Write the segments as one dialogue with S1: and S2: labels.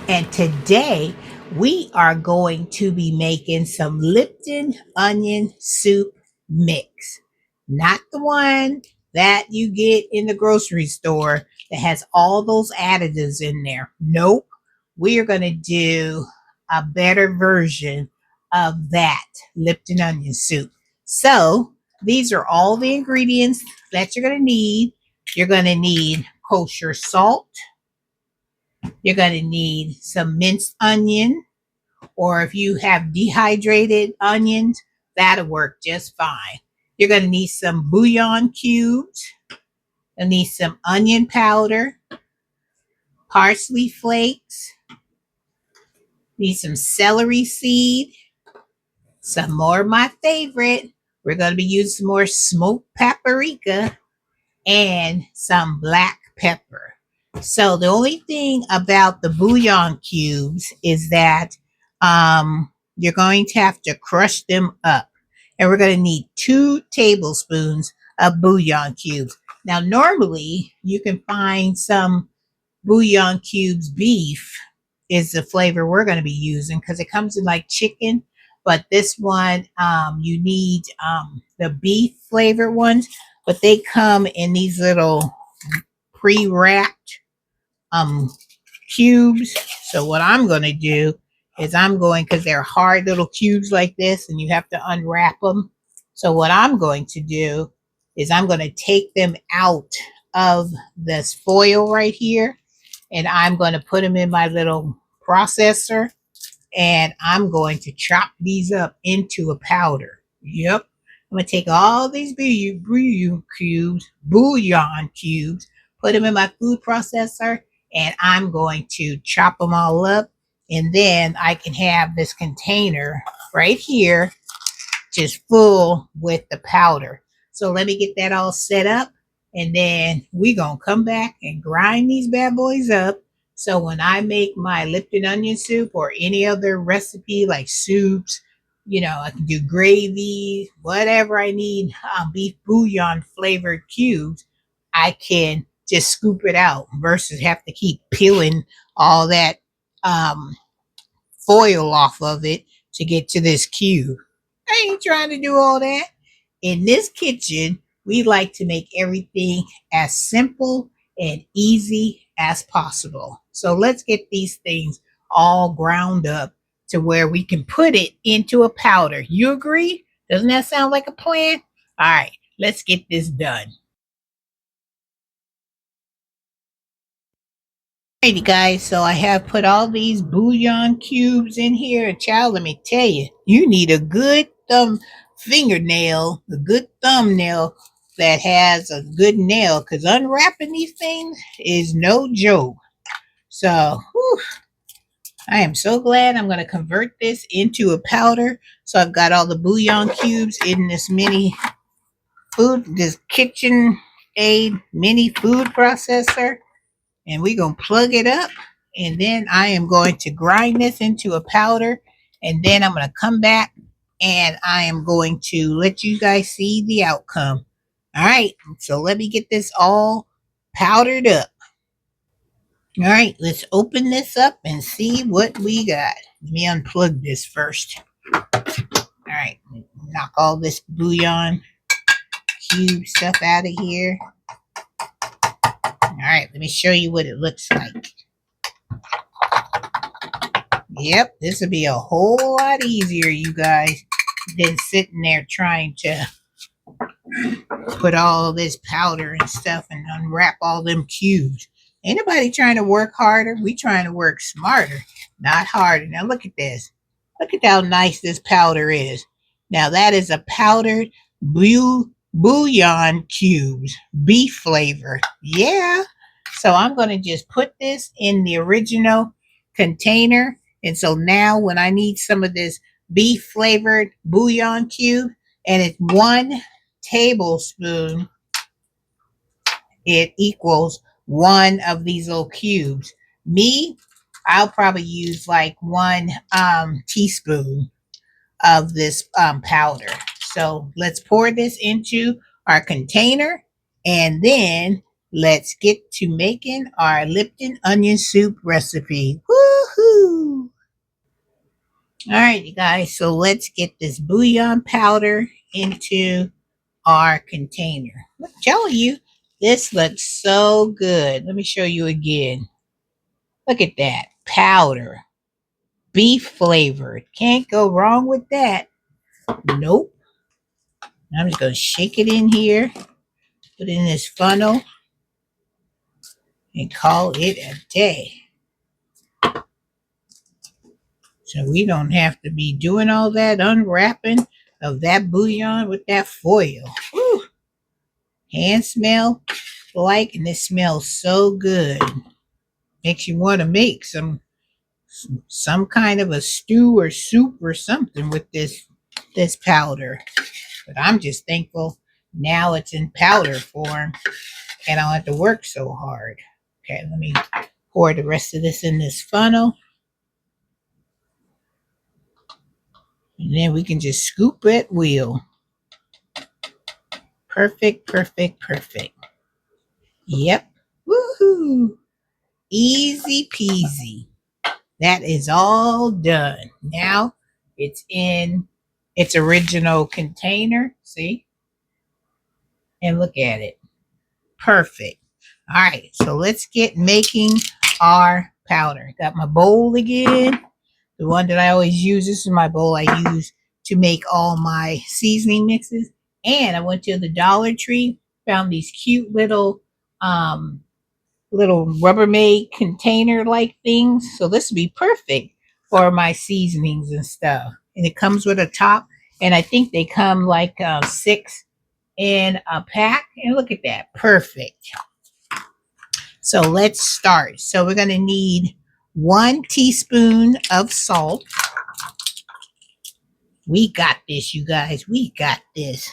S1: And today we are going to be making some Lipton onion soup mix. Not the one that you get in the grocery store that has all those additives in there. Nope. We are going to do a better version of that Lipton onion soup. So these are all the ingredients that you're going to need. You're going to need kosher salt. You're going to need some minced onion, or if you have dehydrated onions, that'll work just fine. You're going to need some bouillon cubes. You'll need some onion powder, parsley flakes, need some celery seed, some more of my favorite. We're going to be using some more smoked paprika and some black pepper. So the only thing about the bouillon cubes is that you're going to have to crush them up. And we're going to need 2 tablespoons of bouillon cubes. Now, normally you can find some bouillon cubes beef is the flavor we're going to be using because it comes in like chicken. But this one, you need the beef flavored ones, but they come in these little pre-wrapped um cubes. So what I'm going to do is because they're hard little cubes like this and you have to unwrap them. So what I'm going to do is I'm going to take them out of this foil right here, and I'm going to put them in my little processor, and I'm going to chop these up into a powder. Yep. I'm going to take all these bouillon cubes, put them in my food processor, and I'm going to chop them all up. And then I can have this container right here just full with the powder. So let me get that all set up, and then we're going to come back and grind these bad boys up. So when I make my Lipton onion soup or any other recipe like soups, I can do gravy, whatever I need, beef bouillon flavored cubes, I can just scoop it out versus have to keep peeling all that um, foil off of it to get to this cube. I ain't trying to do all that. In this kitchen, we like to make everything as simple and easy as possible. So let's get these things all ground up to where we can put it into a powder. You agree? Doesn't that sound like a plan? All right, let's get this done. Alrighty, guys, so I have put all these bouillon cubes in here. Child, let me tell you, you need a good fingernail, a good thumbnail that has a good nail, because unwrapping these things is no joke. So, whew, I am so glad I'm going to convert this into a powder. So I've got all the bouillon cubes in this kitchen aid mini food processor, and we're going to plug it up, and then I am going to grind this into a powder, and then I'm going to come back and I am going to let you guys see the outcome. All right, so let me get this all powdered up. All right, let's open this up and see what we got. Let me unplug this first. All right, knock all this bouillon cube stuff out of here. All right, let me show you what it looks like. Yep, this would be a whole lot easier, you guys, than sitting there trying to put all this powder and stuff and unwrap all them cubes. Ain't nobody trying to work harder. We trying to work smarter, not harder. Now look at this. Look at how nice this powder is. Now that is a powdered bouillon cubes, beef flavor. Yeah. So I'm going to just put this in the original container. And so now when I need some of this beef flavored bouillon cube, and it's 1 tablespoon, it equals 1 of these little cubes. Me, I'll probably use like 1 teaspoon of this powder. So let's pour this into our container, and then let's get to making our Lipton onion soup recipe. Woohoo! All right, you guys. So let's get this bouillon powder into our container. I'm telling you, this looks so good. Let me show you again. Look at that powder, beef flavored. Can't go wrong with that. Nope. I'm just gonna shake it in here, put it in this funnel, and call it a day. So we don't have to be doing all that unwrapping of that bouillon with that foil. Whew. Hand smell like, and it smells so good. Makes you want to make some kind of a stew or soup or something with this powder. But I'm just thankful now it's in powder form and I don't have to work so hard. Okay, let me pour the rest of this in this funnel. And then we can just scoop at will. Perfect, perfect, perfect. Yep. Woohoo! Easy peasy. That is all done. Now it's in its original container. See? And look at it. Perfect. All right, so let's get making our powder. Got my bowl again. The one that I always use. This is my bowl I use to make all my seasoning mixes. And I went to the Dollar Tree, found these cute little Rubbermaid container like things. So this would be perfect for my seasonings and stuff. And it comes with a top. And I think they come like 6 in a pack. And look at that. Perfect. So let's start. So we're going to need 1 teaspoon of salt. We got this, you guys. We got this.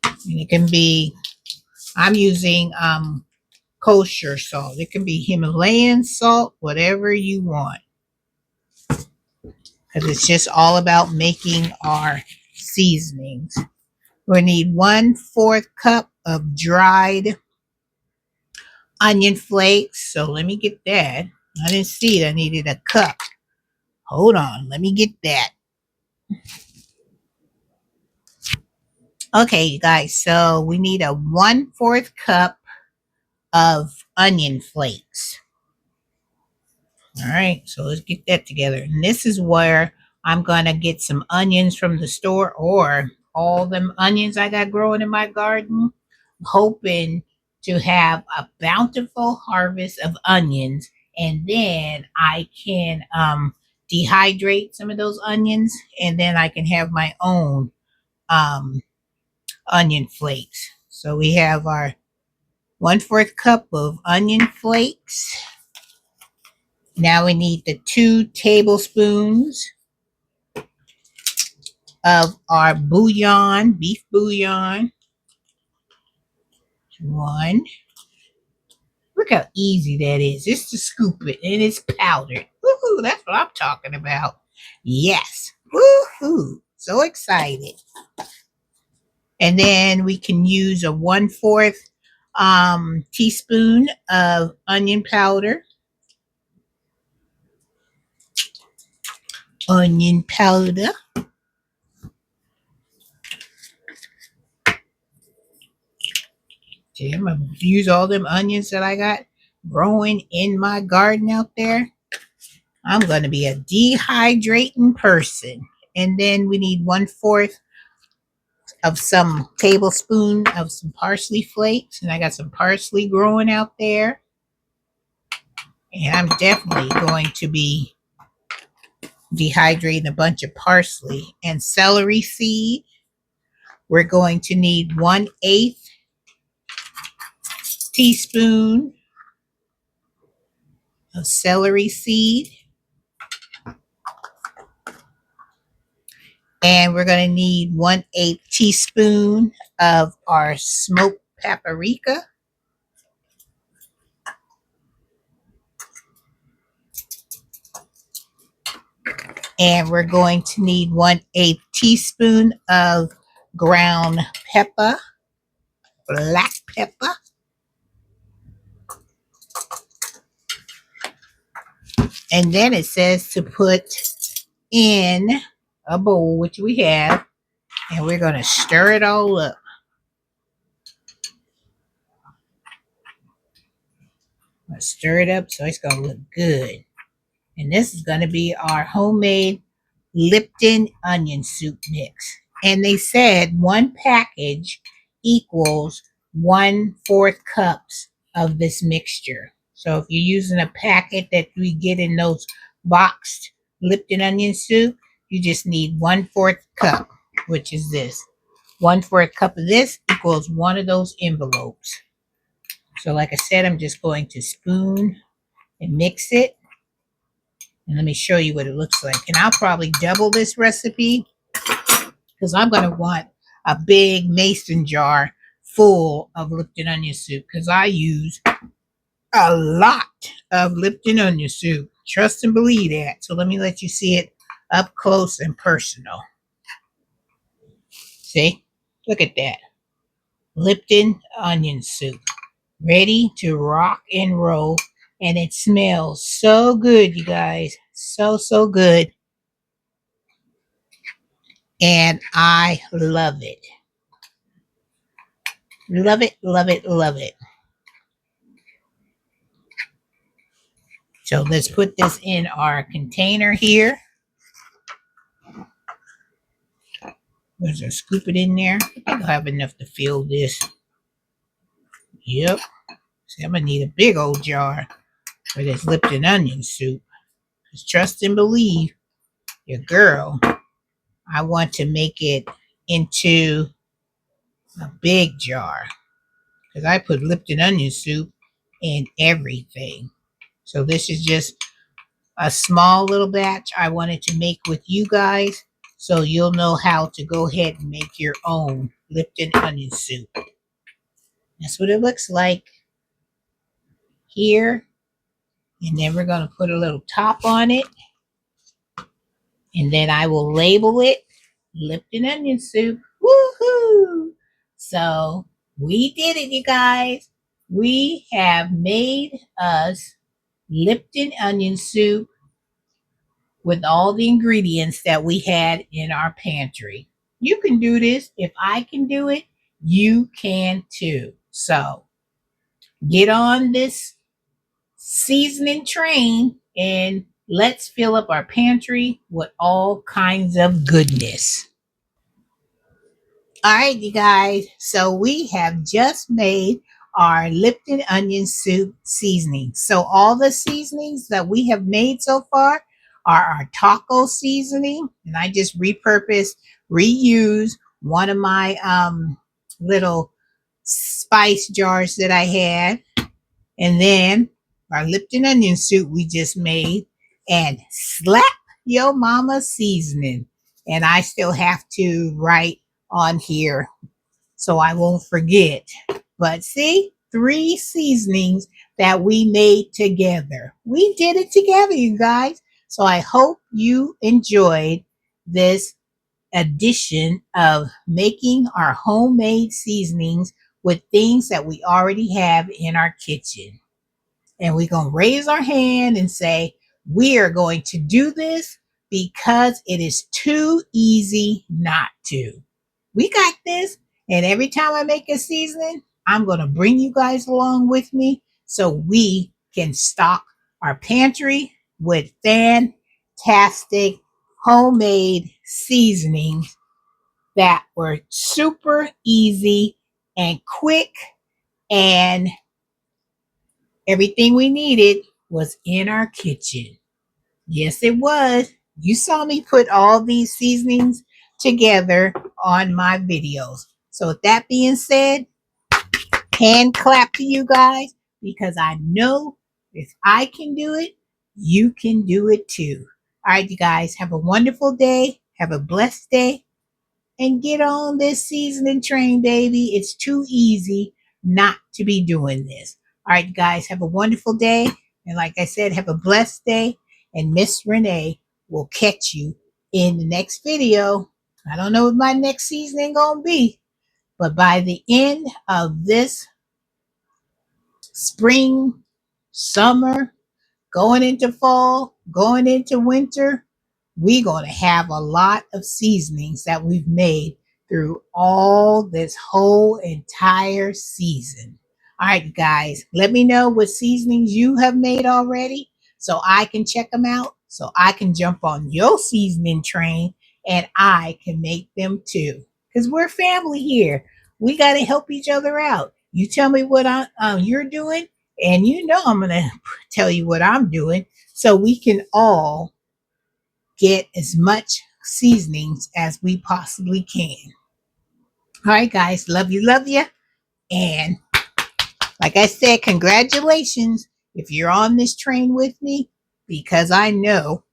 S1: And it can be, I'm using kosher salt. It can be Himalayan salt, whatever you want. Because it's just all about making our seasonings. We need 1/4 cup of dried onion flakes. So let me get that. I didn't see it. I needed a cup. Hold on. Let me get that. Okay, you guys. So we need a 1/4 cup of onion flakes. All right, so let's get that together. And this is where I'm gonna get some onions from the store or all them onions I got growing in my garden. Hoping to have a bountiful harvest of onions, and then I can dehydrate some of those onions, and then I can have my own um, onion flakes. So we have our 1/4 cup of onion flakes. Now we need the 2 tablespoons of our bouillon, beef bouillon. 1. Look how easy that is. Just to scoop it and it's powdered. Woohoo, that's what I'm talking about. Yes. Woohoo. So excited. And then we can use a 1/4 teaspoon of onion powder. Onion powder. Okay, I'm gonna use all them onions that I got growing in my garden out there. I'm gonna be a dehydrating person. And then we need 1/4 of some tablespoon of some parsley flakes. And I got some parsley growing out there. And I'm definitely going to be dehydrating a bunch of parsley and celery seed. We're going to need 1/8 teaspoon of celery seed. And we're going to need 1/8 teaspoon of our smoked paprika. And we're going to need 1/8 teaspoon of ground pepper, black pepper. And then it says to put in a bowl, which we have, and we're going to stir it all up. Let's stir it up so it's going to look good. And this is going to be our homemade Lipton onion soup mix. And they said one package equals 1/4 cups of this mixture. So if you're using a packet that we get in those boxed Lipton onion soup, you just need 1/4 cup, which is this. 1/4 cup of this equals one of those envelopes. So like I said, I'm just going to spoon and mix it. And let me show you what it looks like. And I'll probably double this recipe because I'm going to want a big mason jar full of Lipton onion soup because I use a lot of Lipton onion soup. Trust and believe that. So let me let you see it up close and personal. See? Look at that. Lipton onion soup. Ready to rock and roll. And it smells so good, you guys. So, so good. And I love it. Love it, love it, love it. So let's put this in our container here. Let's just scoop it in there. I think I'll have enough to fill this. Yep. See, I'm going to need a big old jar for this Lipton onion soup. Just trust and believe your girl. I want to make it into a big jar because I put Lipton onion soup in everything. So this is just a small little batch I wanted to make with you guys so you'll know how to go ahead and make your own Lipton onion soup. That's what it looks like here. And then we're going to put a little top on it. And then I will label it Lipton onion soup. Woohoo! So we did it, you guys. We have made us Lipton onion soup with all the ingredients that we had in our pantry. You can do this. If I can do it, you can too. So get on this seasoning train and let's fill up our pantry with all kinds of goodness. All right, you guys. So we have just made our Lipton onion soup seasoning. So all the seasonings that we have made so far are our taco seasoning. And I just reuse one of my little spice jars that I had. And then our Lipton onion soup we just made. And slap your mama seasoning. And I still have to write on here so I won't forget. But see, 3 seasonings that we made together. We did it together, you guys. So I hope you enjoyed this edition of making our homemade seasonings with things that we already have in our kitchen. And we're going to raise our hand and say, we are going to do this because it is too easy not to. We got this. And every time I make a seasoning, I'm going to bring you guys along with me so we can stock our pantry with fantastic homemade seasonings that were super easy and quick, and everything we needed was in our kitchen. Yes, it was. You saw me put all these seasonings together on my videos. So with that being said, hand clap to you guys because I know if I can do it, you can do it too. All right, you guys, have a wonderful day. Have a blessed day. And get on this seasoning train, baby. It's too easy not to be doing this. All right, guys, have a wonderful day. And like I said, have a blessed day. And Miss Renee will catch you in the next video. I don't know what my next seasoning gonna be, but by the end of this spring, summer, going into fall, going into winter, we're going to have a lot of seasonings that we've made through all this whole entire season. All right, guys, let me know what seasonings you have made already so I can check them out, so I can jump on your seasoning train and I can make them too. Because we're family here. We got to help each other out. You tell me what you're doing, and you know I'm going to tell you what I'm doing so we can all get as much seasonings as we possibly can. All right, guys, love you, love you. And like I said, congratulations if you're on this train with me, because I know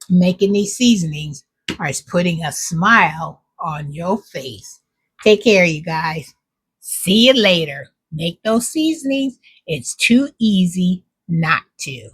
S1: making these seasonings is putting a smile on your face. Take care, you guys. See you later. Make those seasonings. It's too easy not to.